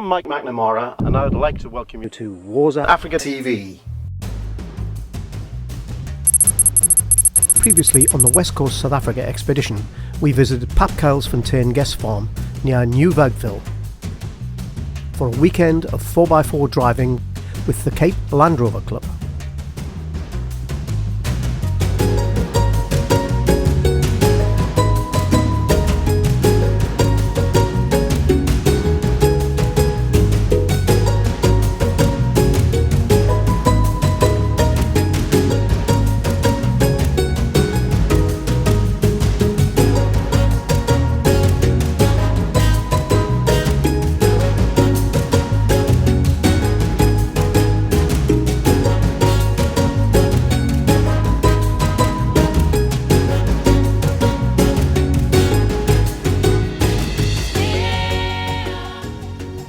I'm Mike McNamara, and I would like to welcome you to Woza Africa TV. Previously on the West Coast South Africa expedition, we visited Papkuilsfontein Guest Farm near New Woudtville for a weekend of 4x4 driving with the Cape Land Rover Club.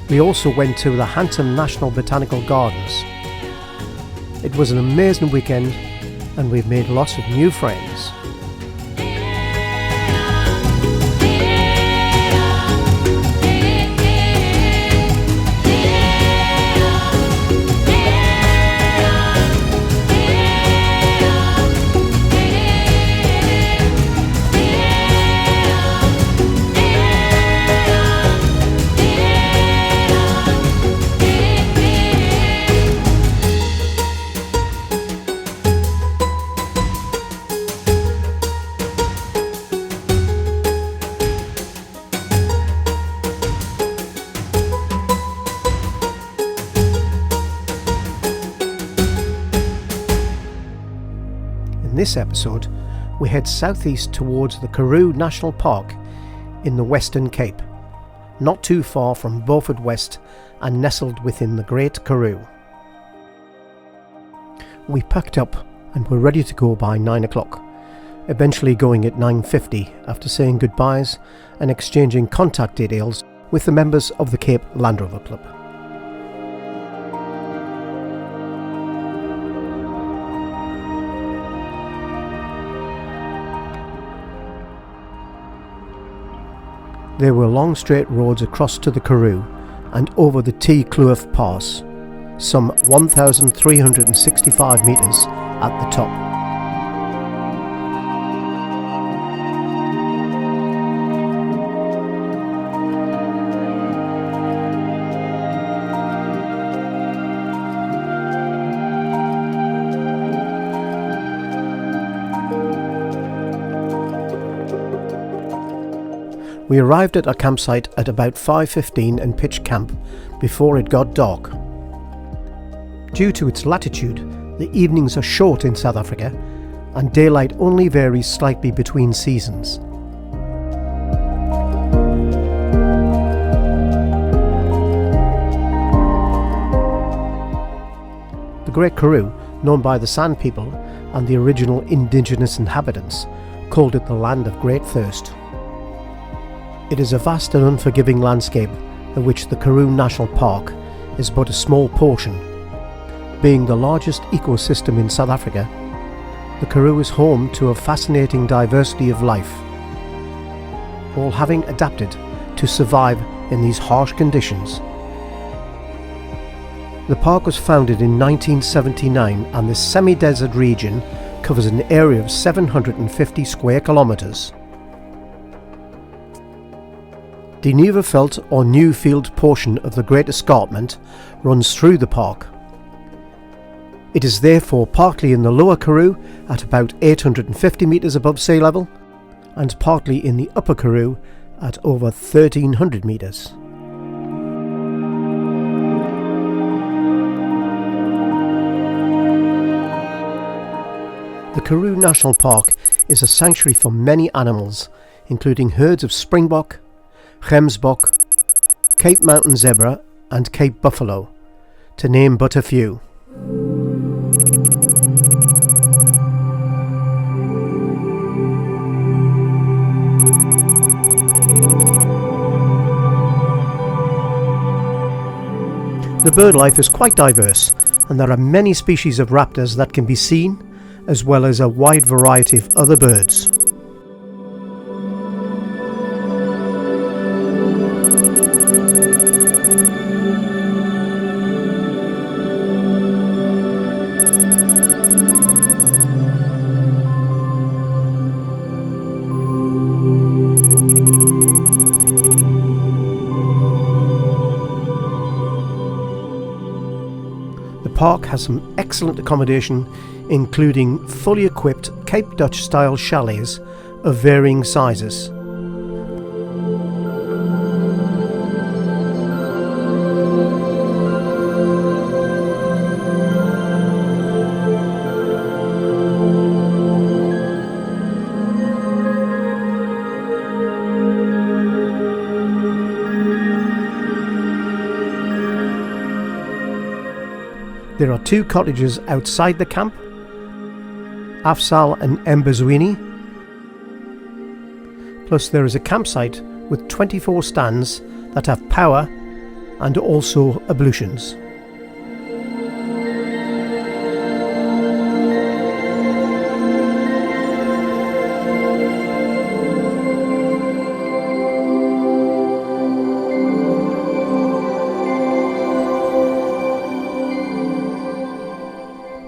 We also went to the Hampton National Botanical Gardens. It was an amazing weekend and we've made lots of new friends. In this episode, we head southeast towards the Karoo National Park in the Western Cape, not too far from Beaufort West and nestled within the Great Karoo. We packed up and were ready to go by 9 o'clock, eventually going at 9:50 after saying goodbyes and exchanging contact details with the members of the Cape Land Rover Club. There were long straight roads across to the Karoo and over the T Kloof Pass, some 1,365 metres at the top. We arrived at our campsite at about 5:15 and pitched camp before it got dark. Due to its latitude, the evenings are short in South Africa and daylight only varies slightly between seasons. The Great Karoo, known by the Sand People and the original indigenous inhabitants, called it the Land of Great Thirst. It is a vast and unforgiving landscape of which the Karoo National Park is but a small portion. Being the largest ecosystem in South Africa, the Karoo is home to a fascinating diversity of life, all having adapted to survive in these harsh conditions. The park was founded in 1979 and this semi-desert region covers an area of 750 square kilometres. The Nieuweveld or Newfield portion of the Great Escarpment runs through the park. It is therefore partly in the lower Karoo at about 850 metres above sea level and partly in the upper Karoo at over 1,300 metres. The Karoo National Park is a sanctuary for many animals, including herds of springbok, gemsbok, Cape Mountain zebra and Cape buffalo, to name but a few. The bird life is quite diverse and there are many species of raptors that can be seen, as well as a wide variety of other birds. park has some excellent accommodation, including fully equipped Cape Dutch style chalets of varying sizes. There are 2 cottages outside the camp, Afsal and Mbazwini, plus there is a campsite with 24 stands that have power and also ablutions.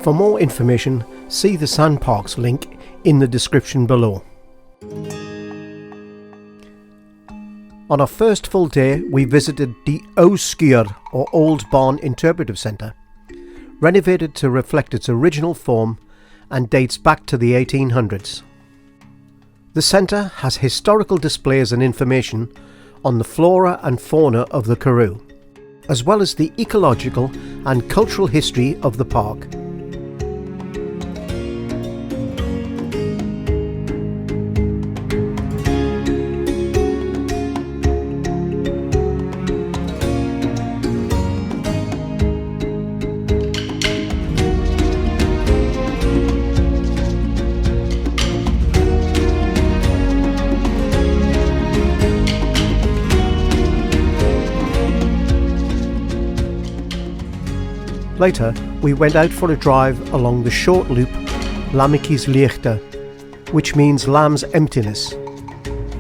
For more information, see the Sandparks link in the description below. On our first full day, we visited the Oudskeur, or Old Barn Interpretive Centre, renovated to reflect its original form and dates back to the 1800s. The centre has historical displays and information on the flora and fauna of the Karoo, as well as the ecological and cultural history of the park. Later, we went out for a drive along the short loop Lammetjies Leegte, which means lamb's emptiness,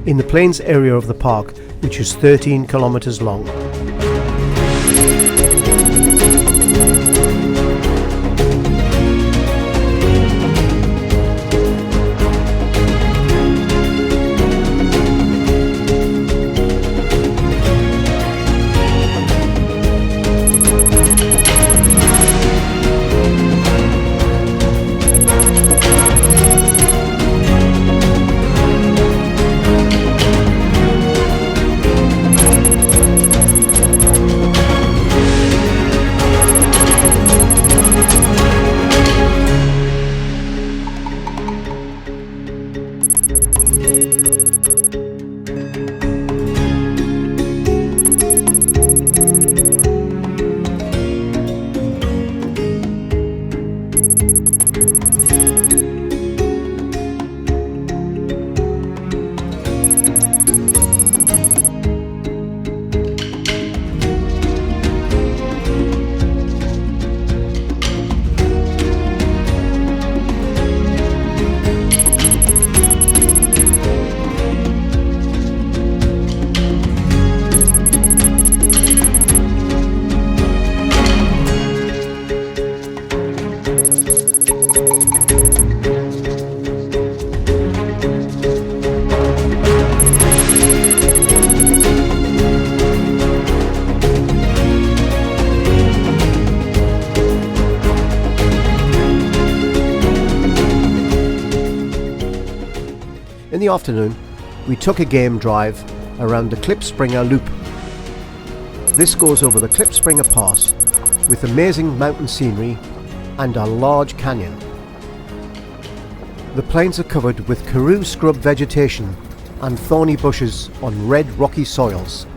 in the plains area of the park, which is 13 kilometers long. In the afternoon, we took a game drive around the Klipspringer Loop. This goes over the Klipspringer Pass with amazing mountain scenery and a large canyon. The plains are covered with Karoo scrub vegetation and thorny bushes on red rocky soils.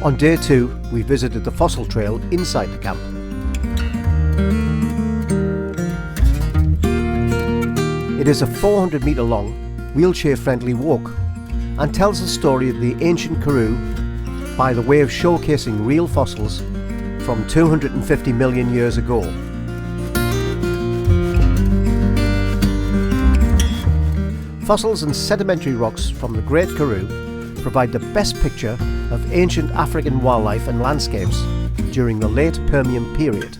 On day 2, we visited the fossil trail inside the camp. It is a 400-metre long, wheelchair-friendly walk and tells the story of the ancient Karoo by the way of showcasing real fossils from 250 million years ago. Fossils and sedimentary rocks from the Great Karoo provide the best picture of ancient African wildlife and landscapes during the late Permian period.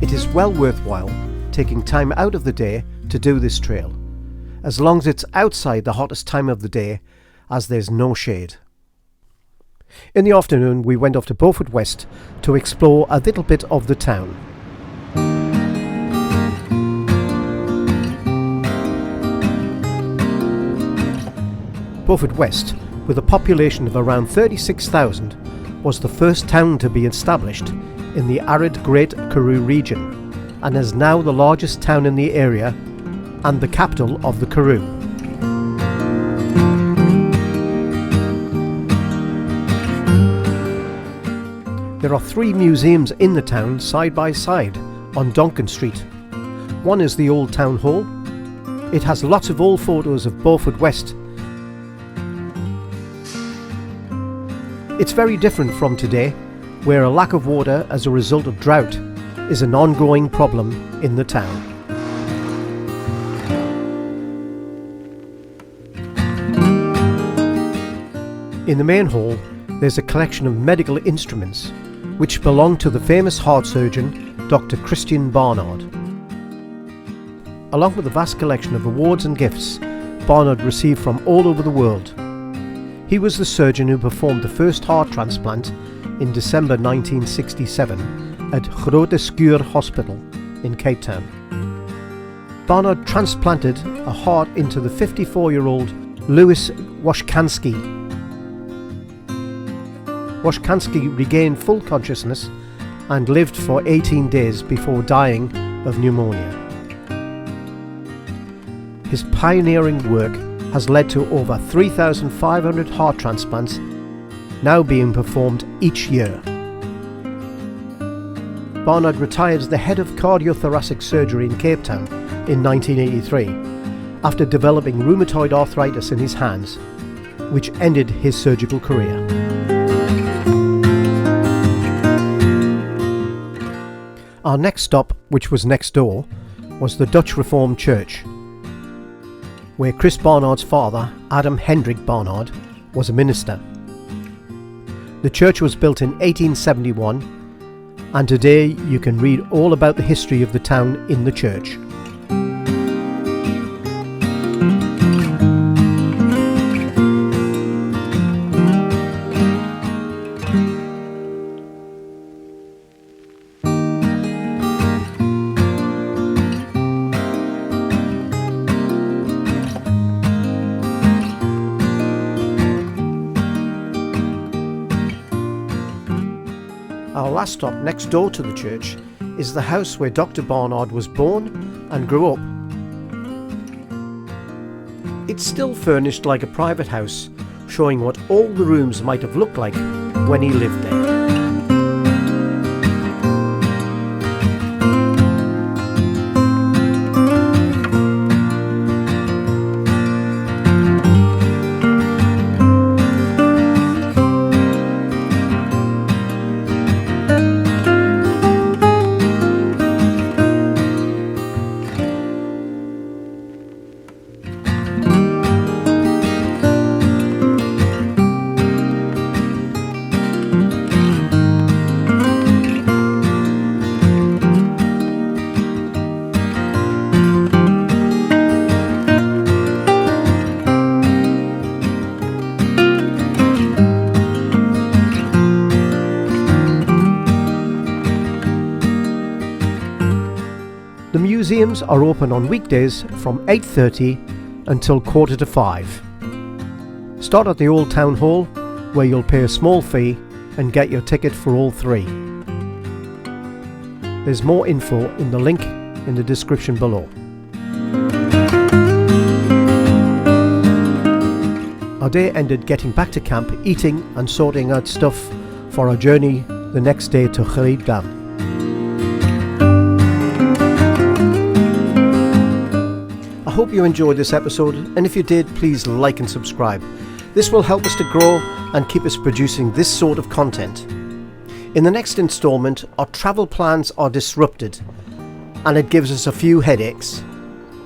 It is well worthwhile taking time out of the day to do this trail, as long as it's outside the hottest time of the day, as there's no shade. In the afternoon we went off to Beaufort West to explore a little bit of the town. Beaufort West, with a population of around 36,000, was the first town to be established in the arid Great Karoo region, and is now the largest town in the area and the capital of the Karoo. There are 3 museums in the town side by side on Donkin Street. One is the Old Town Hall. It has lots of old photos of Beaufort West. It's very different from today, where a lack of water as a result of drought is an ongoing problem in the town. In the main hall, there's a collection of medical instruments which belong to the famous heart surgeon Dr. Christian Barnard. Along with a vast collection of awards and gifts Barnard received from all over the world. He was the surgeon who performed the first heart transplant in December 1967 at Grote Schuur Hospital in Cape Town. Barnard transplanted a heart into the 54-year-old Louis Washkansky. Washkansky regained full consciousness and lived for 18 days before dying of pneumonia. His pioneering work has led to over 3,500 heart transplants now being performed each year. Barnard retired as the head of cardiothoracic surgery in Cape Town in 1983 after developing rheumatoid arthritis in his hands, which ended his surgical career. Our next stop, which was next door, was the Dutch Reformed Church, where Chris Barnard's father, Adam Hendrik Barnard, was a minister. The church was built in 1871, and today you can read all about the history of the town in the church. Our last stop next door to the church is the house where Dr. Barnard was born and grew up. It's still furnished like a private house, showing what all the rooms might have looked like when he lived there. museums are open on weekdays from 8:30 until 4:45. Start at the Old Town Hall, where you'll pay a small fee and get your ticket for all three. There's more info in the link in the description below. Our day ended getting back to camp, eating and sorting out stuff for our journey the next day to Khalid Dam. I hope you enjoyed this episode, and if you did, please like and subscribe. This will help us to grow and keep us producing this sort of content. In the next installment, our travel plans are disrupted and it gives us a few headaches.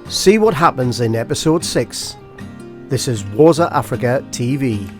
See what happens in episode 6. This is Waza Africa TV.